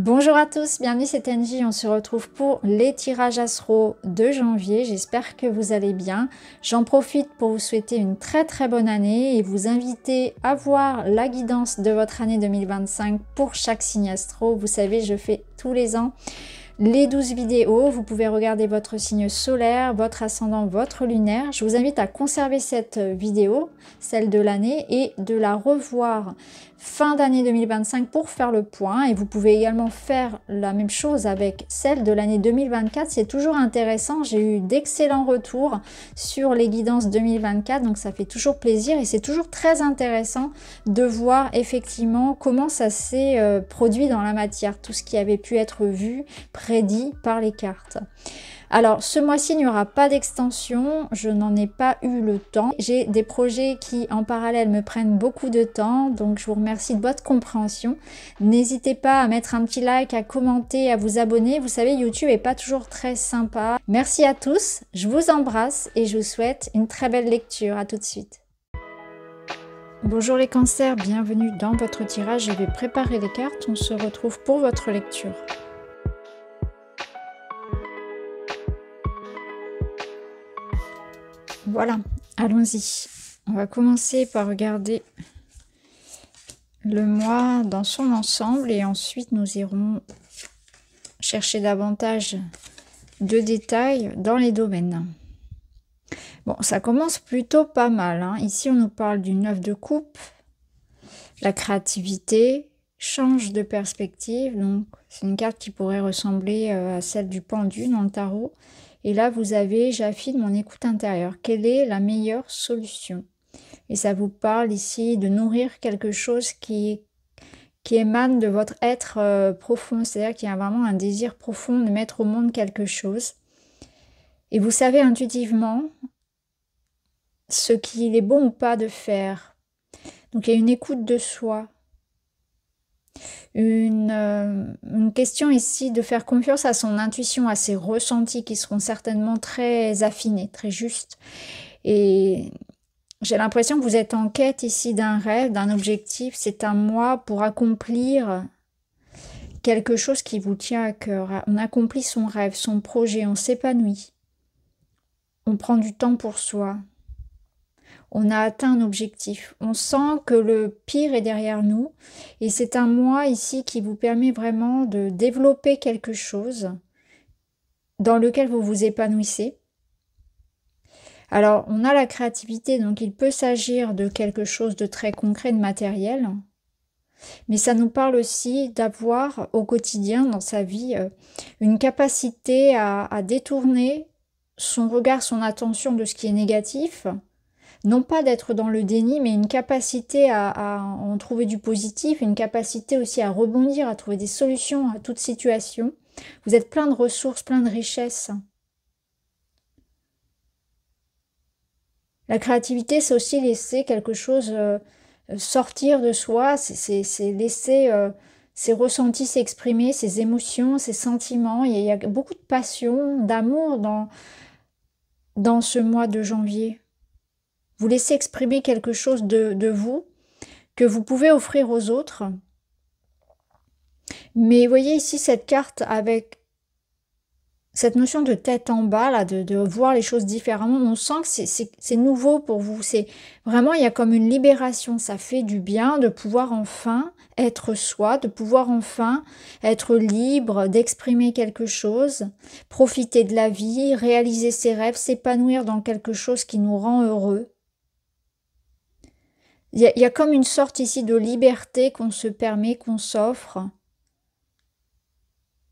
Bonjour à tous, bienvenue c'est Tenji, on se retrouve pour les tirages astro de janvier, j'espère que vous allez bien. J'en profite pour vous souhaiter une très bonne année et vous inviter à voir la guidance de votre année 2025 pour chaque signe astro. Vous savez, je fais tous les ans les 12 vidéos, vous pouvez regarder votre signe solaire, votre ascendant, votre lunaire. Je vous invite à conserver cette vidéo, celle de l'année, et de la revoir fin d'année 2025 pour faire le point. Et vous pouvez également faire la même chose avec celle de l'année 2024. C'est toujours intéressant, j'ai eu d'excellents retours sur les guidances 2024, donc ça fait toujours plaisir et c'est toujours très intéressant de voir effectivement comment ça s'est produit dans la matière, tout ce qui avait pu être vu, prédit par les cartes. Alors ce mois-ci il n'y aura pas d'extension, je n'en ai pas eu le temps. J'ai des projets qui en parallèle me prennent beaucoup de temps, donc je vous remercie de votre compréhension. N'hésitez pas à mettre un petit like, à commenter, à vous abonner. Vous savez, YouTube est pas toujours très sympa. Merci à tous, je vous embrasse et je vous souhaite une très belle lecture. À tout de suite. Bonjour les cancers, bienvenue dans votre tirage. Je vais préparer les cartes, on se retrouve pour votre lecture. Voilà, allons-y. On va commencer par regarder le mois dans son ensemble et ensuite nous irons chercher davantage de détails dans les domaines. Bon, ça commence plutôt pas mal, hein. Ici, on nous parle du 9 de coupe, la créativité, change de perspective. Donc, c'est une carte qui pourrait ressembler à celle du pendu dans le tarot. Et là, vous avez, j'affine mon écoute intérieure. Quelle est la meilleure solution? Et ça vous parle ici de nourrir quelque chose qui émane de votre être profond. C'est-à-dire qu'il y a vraiment un désir profond de mettre au monde quelque chose. Et vous savez intuitivement ce qu'il est bon ou pas de faire. Donc, il y a une écoute de soi. Une question ici de faire confiance à son intuition, à ses ressentis qui seront certainement très affinés, très justes. Et j'ai l'impression que vous êtes en quête ici d'un rêve, d'un objectif. C'est un mois pour accomplir quelque chose qui vous tient à cœur. On accomplit son rêve, son projet, on s'épanouit. On prend du temps pour soi. On a atteint un objectif. On sent que le pire est derrière nous. Et c'est un mois ici qui vous permet vraiment de développer quelque chose dans lequel vous vous épanouissez. Alors, on a la créativité, donc il peut s'agir de quelque chose de très concret, de matériel. Mais ça nous parle aussi d'avoir au quotidien, dans sa vie, une capacité à détourner son regard, son attention de ce qui est négatif. Non pas d'être dans le déni, mais une capacité à en trouver du positif, une capacité aussi à rebondir, à trouver des solutions à toute situation. Vous êtes plein de ressources, plein de richesses. La créativité, c'est aussi laisser quelque chose sortir de soi, c'est laisser ses ressentis s'exprimer, ses émotions, ses sentiments. Il y a beaucoup de passion, d'amour dans ce mois de janvier. Vous laissez exprimer quelque chose de vous que vous pouvez offrir aux autres. Mais voyez ici cette carte avec cette notion de tête en bas, là, de voir les choses différemment. On sent que c'est nouveau pour vous. C'est vraiment, il y a comme une libération. Ça fait du bien de pouvoir enfin être soi, de pouvoir enfin être libre, d'exprimer quelque chose, profiter de la vie, réaliser ses rêves, s'épanouir dans quelque chose qui nous rend heureux. Il y a comme une sorte ici de liberté qu'on se permet, qu'on s'offre.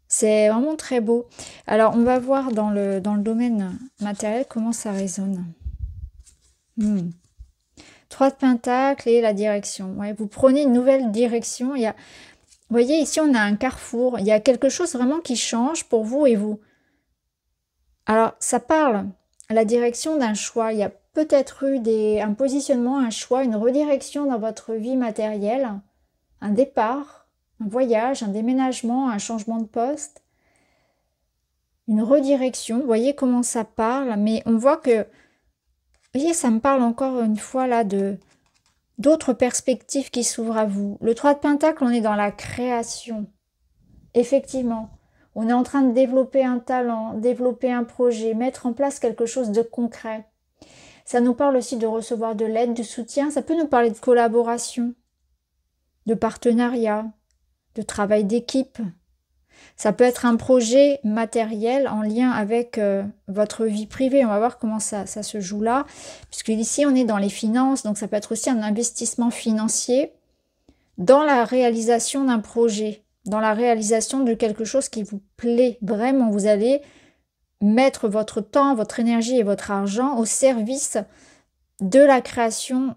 C'est vraiment très beau. Alors, on va voir dans le domaine matériel comment ça résonne. 3 de pentacles et la direction. Ouais, vous prenez une nouvelle direction. Vous voyez, ici, on a un carrefour. Il y a quelque chose vraiment qui change pour vous et vous. Alors, ça parle à la direction d'un choix. Il y a peut-être eu un positionnement, un choix, une redirection dans votre vie matérielle, un départ, un voyage, un déménagement, un changement de poste, une redirection. Vous voyez comment ça parle, mais on voit que, vous voyez, ça me parle encore une fois là d'autres perspectives qui s'ouvrent à vous. Le 3 de Pentacle, on est dans la création. Effectivement, on est en train de développer un talent, développer un projet, mettre en place quelque chose de concret. Ça nous parle aussi de recevoir de l'aide, du soutien. Ça peut nous parler de collaboration, de partenariat, de travail d'équipe. Ça peut être un projet matériel en lien avec votre vie privée. On va voir comment ça se joue là. Puisque ici, on est dans les finances. Donc, ça peut être aussi un investissement financier dans la réalisation d'un projet, dans la réalisation de quelque chose qui vous plaît. Vraiment, vous allez mettre votre temps, votre énergie et votre argent au service de la création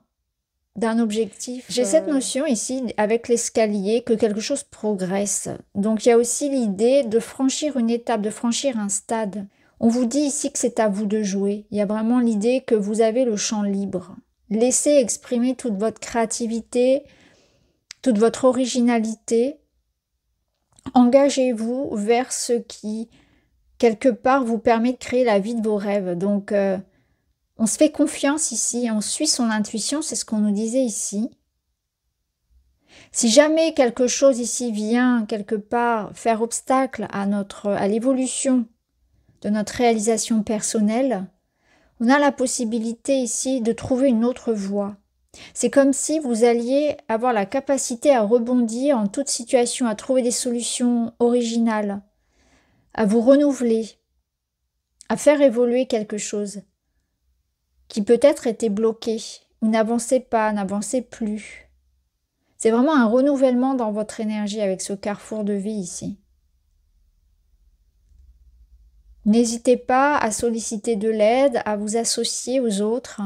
d'un objectif. J'ai cette notion ici avec l'escalier que quelque chose progresse. Donc il y a aussi l'idée de franchir une étape, de franchir un stade. On vous dit ici que c'est à vous de jouer. Il y a vraiment l'idée que vous avez le champ libre. Laissez exprimer toute votre créativité, toute votre originalité. Engagez-vous vers ce qui, quelque part, vous permet de créer la vie de vos rêves. Donc, on se fait confiance ici, on suit son intuition, c'est ce qu'on nous disait ici. Si jamais quelque chose ici vient, quelque part, faire obstacle à l'évolution de notre réalisation personnelle, on a la possibilité ici de trouver une autre voie. C'est comme si vous alliez avoir la capacité à rebondir en toute situation, à trouver des solutions originales, à vous renouveler, à faire évoluer quelque chose qui peut-être était bloqué ou n'avançait pas, n'avançait plus. C'est vraiment un renouvellement dans votre énergie avec ce carrefour de vie ici. N'hésitez pas à solliciter de l'aide, à vous associer aux autres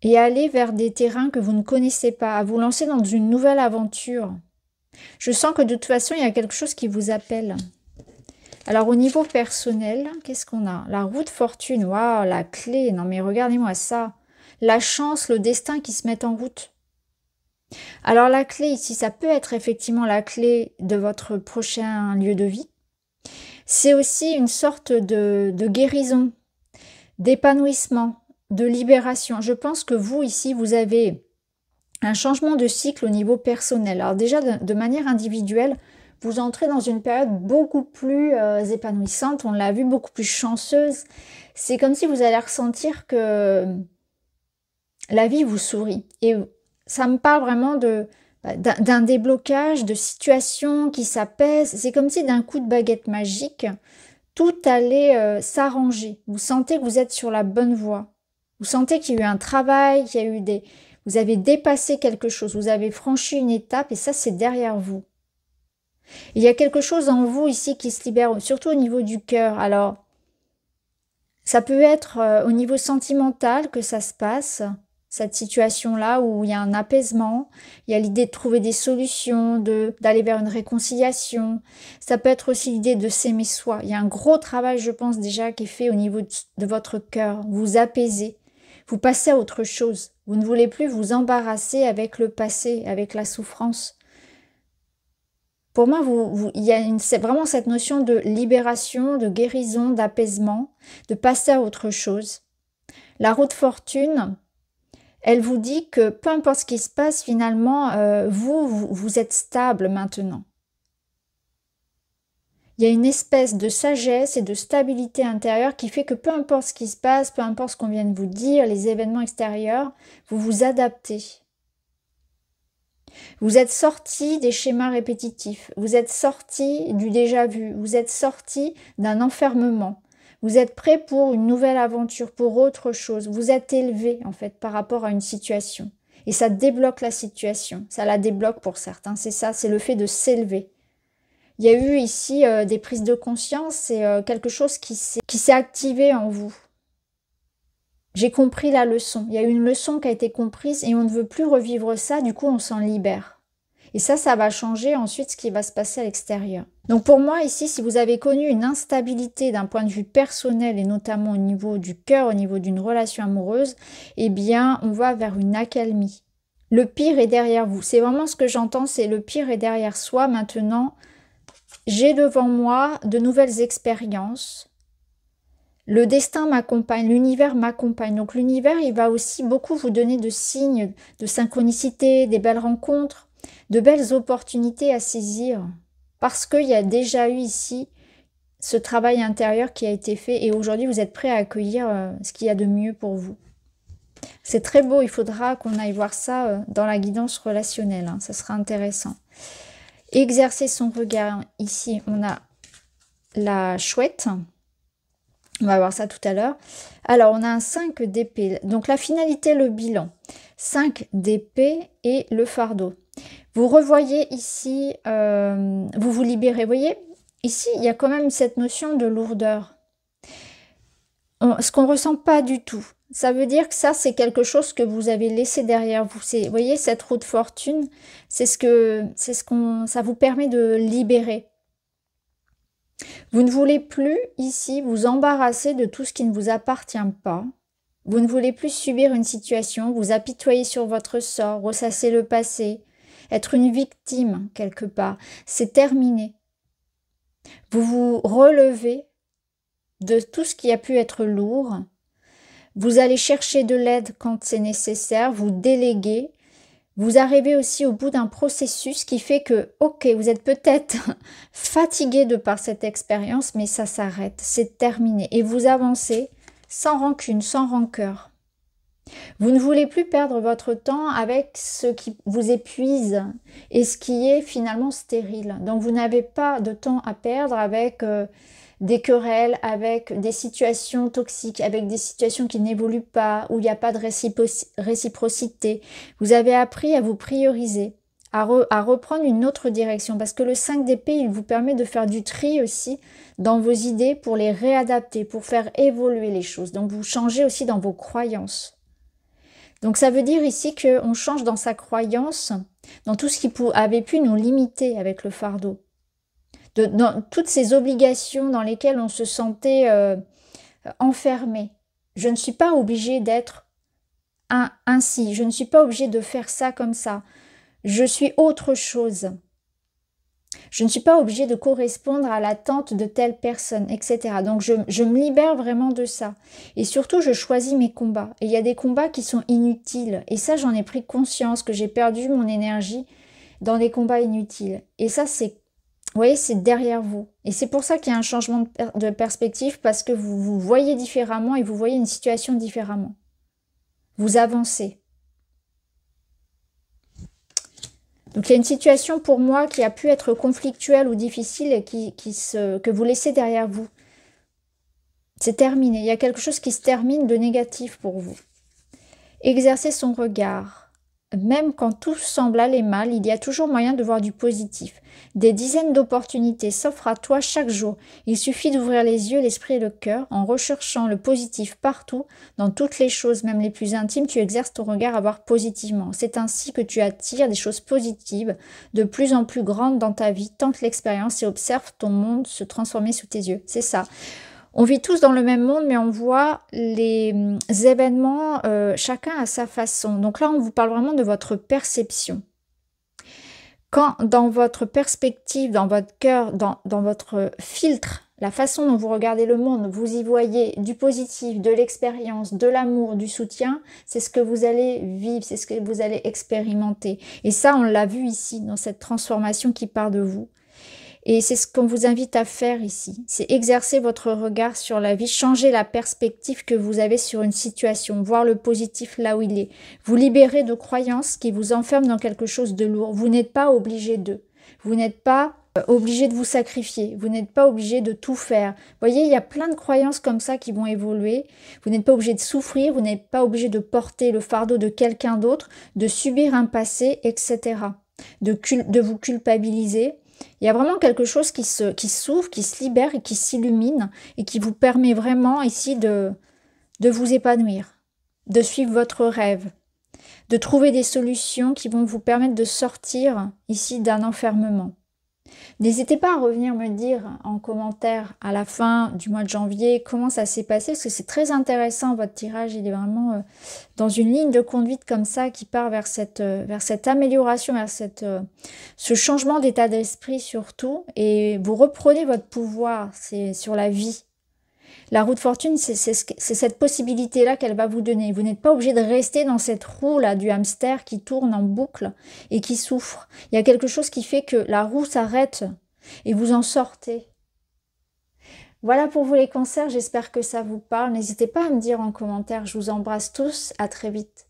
et à aller vers des terrains que vous ne connaissez pas, à vous lancer dans une nouvelle aventure. Je sens que de toute façon, il y a quelque chose qui vous appelle. Alors, au niveau personnel, qu'est-ce qu'on a? La roue de fortune, waouh, la clé. Non, mais regardez-moi ça. La chance, le destin qui se met en route. Alors, la clé ici, ça peut être effectivement la clé de votre prochain lieu de vie. C'est aussi une sorte de guérison, d'épanouissement, de libération. Je pense que vous, ici, vous avez un changement de cycle au niveau personnel. Alors, déjà, de manière individuelle, vous entrez dans une période beaucoup plus épanouissante, on l'a vu, beaucoup plus chanceuse. C'est comme si vous allez ressentir que la vie vous sourit. Et ça me parle vraiment d'un déblocage, de situations qui s'apaisent. C'est comme si d'un coup de baguette magique, tout allait s'arranger. Vous sentez que vous êtes sur la bonne voie. Vous sentez qu'il y a eu un travail, qu'il y a eu vous avez dépassé quelque chose, vous avez franchi une étape et ça, c'est derrière vous. Il y a quelque chose en vous ici qui se libère, surtout au niveau du cœur. Alors, ça peut être au niveau sentimental que ça se passe, cette situation-là où il y a un apaisement, il y a l'idée de trouver des solutions, d'aller vers une réconciliation. Ça peut être aussi l'idée de s'aimer soi. Il y a un gros travail, je pense, déjà qui est fait au niveau de votre cœur. Vous vous apaisez, vous passez à autre chose. Vous ne voulez plus vous embarrasser avec le passé, avec la souffrance. Pour moi, il y a c'est vraiment cette notion de libération, de guérison, d'apaisement, de passer à autre chose. La roue de fortune, elle vous dit que peu importe ce qui se passe, finalement, vous êtes stable maintenant. Il y a une espèce de sagesse et de stabilité intérieure qui fait que peu importe ce qui se passe, peu importe ce qu'on vient de vous dire, les événements extérieurs, vous vous adaptez. Vous êtes sorti des schémas répétitifs, vous êtes sorti du déjà-vu, vous êtes sorti d'un enfermement, vous êtes prêt pour une nouvelle aventure, pour autre chose, vous êtes élevé en fait par rapport à une situation. Et ça débloque la situation, ça la débloque pour certains, c'est ça, c'est le fait de s'élever. Il y a eu ici des prises de conscience, c'est quelque chose qui s'est activé en vous. J'ai compris la leçon. Il y a eu une leçon qui a été comprise et on ne veut plus revivre ça, du coup on s'en libère. Et ça va changer ensuite ce qui va se passer à l'extérieur. Donc pour moi ici, si vous avez connu une instabilité d'un point de vue personnel et notamment au niveau du cœur, au niveau d'une relation amoureuse, eh bien on va vers une accalmie. Le pire est derrière vous. C'est vraiment ce que j'entends, c'est le pire est derrière soi. Maintenant, j'ai devant moi de nouvelles expériences. Le destin m'accompagne, l'univers m'accompagne. Donc l'univers, il va aussi beaucoup vous donner de signes de synchronicité, des belles rencontres. de belles opportunités à saisir parce qu'il y a déjà eu ici ce travail intérieur qui a été fait et aujourd'hui vous êtes prêt à accueillir ce qu'il y a de mieux pour vous. C'est très beau, il faudra qu'on aille voir ça dans la guidance relationnelle, hein, ça sera intéressant. Exercer son regard, ici on a la chouette, on va voir ça tout à l'heure. Alors on a un 5 d'épée, donc la finalité, le bilan, 5 d'épée et le fardeau. Vous revoyez ici, vous vous libérez, vous voyez, ici il y a quand même cette notion de lourdeur, ce qu'on ne ressent pas du tout. Ça veut dire que ça, c'est quelque chose que vous avez laissé derrière vous. Vous voyez, cette roue de fortune, ça vous permet de libérer. Vous ne voulez plus, ici, vous embarrasser de tout ce qui ne vous appartient pas. Vous ne voulez plus subir une situation, vous apitoyer sur votre sort, ressasser le passé, être une victime quelque part. C'est terminé. Vous vous relevez de tout ce qui a pu être lourd. Vous allez chercher de l'aide quand c'est nécessaire, vous déléguez. Vous arrivez aussi au bout d'un processus qui fait que, ok, vous êtes peut-être fatigué de par cette expérience, mais ça s'arrête, c'est terminé. Et vous avancez sans rancune, sans rancœur. Vous ne voulez plus perdre votre temps avec ce qui vous épuise et ce qui est finalement stérile. Donc vous n'avez pas de temps à perdre avec des querelles, avec des situations toxiques, avec des situations qui n'évoluent pas, où il n'y a pas de réciprocité. Vous avez appris à vous prioriser, à reprendre une autre direction, parce que le 5 d'épée, il vous permet de faire du tri aussi dans vos idées pour les réadapter, pour faire évoluer les choses. Donc vous changez aussi dans vos croyances. Donc ça veut dire ici qu'on change dans sa croyance, dans tout ce qui avait pu nous limiter avec le fardeau. Dans toutes ces obligations dans lesquelles on se sentait enfermé. Je ne suis pas obligée d'être ainsi, je ne suis pas obligée de faire ça comme ça. Je suis autre chose. Je ne suis pas obligée de correspondre à l'attente de telle personne, etc. Donc je me libère vraiment de ça. Et surtout, je choisis mes combats. Et il y a des combats qui sont inutiles. Et ça, j'en ai pris conscience que j'ai perdu mon énergie dans des combats inutiles. Et ça, vous voyez, c'est derrière vous. Et c'est pour ça qu'il y a un changement de perspective, parce que vous voyez différemment et vous voyez une situation différemment. Vous avancez. Donc il y a une situation pour moi qui a pu être conflictuelle ou difficile et que vous laissez derrière vous. C'est terminé. Il y a quelque chose qui se termine de négatif pour vous. Exercer son regard. Même quand tout semble aller mal, il y a toujours moyen de voir du positif. Des dizaines d'opportunités s'offrent à toi chaque jour. Il suffit d'ouvrir les yeux, l'esprit et le cœur. En recherchant le positif partout, dans toutes les choses, même les plus intimes, tu exerces ton regard à voir positivement. C'est ainsi que tu attires des choses positives, de plus en plus grandes dans ta vie. Tente l'expérience et observe ton monde se transformer sous tes yeux. C'est ça. On vit tous dans le même monde, mais on voit les événements chacun à sa façon. Donc là, on vous parle vraiment de votre perception. Quand dans votre perspective, dans votre cœur, dans votre filtre, la façon dont vous regardez le monde, vous y voyez du positif, de l'expérience, de l'amour, du soutien, c'est ce que vous allez vivre, c'est ce que vous allez expérimenter. Et ça, on l'a vu ici, dans cette transformation qui part de vous. Et c'est ce qu'on vous invite à faire ici, c'est exercer votre regard sur la vie, changer la perspective que vous avez sur une situation, voir le positif là où il est. Vous libérer de croyances qui vous enferment dans quelque chose de lourd. Vous n'êtes pas obligé de. Vous n'êtes pas obligé de vous sacrifier. Vous n'êtes pas obligé de tout faire. Vous voyez, il y a plein de croyances comme ça qui vont évoluer. Vous n'êtes pas obligé de souffrir. Vous n'êtes pas obligé de porter le fardeau de quelqu'un d'autre, de subir un passé, etc. De vous culpabiliser. Il y a vraiment quelque chose qui s'ouvre, qui se libère et qui s'illumine et qui vous permet vraiment ici de vous épanouir, de suivre votre rêve, de trouver des solutions qui vont vous permettre de sortir ici d'un enfermement. N'hésitez pas à revenir me dire en commentaire à la fin du mois de janvier comment ça s'est passé, parce que c'est très intéressant, votre tirage, il est vraiment dans une ligne de conduite comme ça qui part vers cette amélioration, vers ce changement d'état d'esprit surtout, et vous reprenez votre pouvoir, c'est sur la vie. La roue de fortune, c'est cette possibilité-là qu'elle va vous donner. Vous n'êtes pas obligé de rester dans cette roue-là du hamster qui tourne en boucle et qui souffre. Il y a quelque chose qui fait que la roue s'arrête et vous en sortez. Voilà pour vous les cancers, j'espère que ça vous parle. N'hésitez pas à me dire en commentaire. Je vous embrasse tous, à très vite.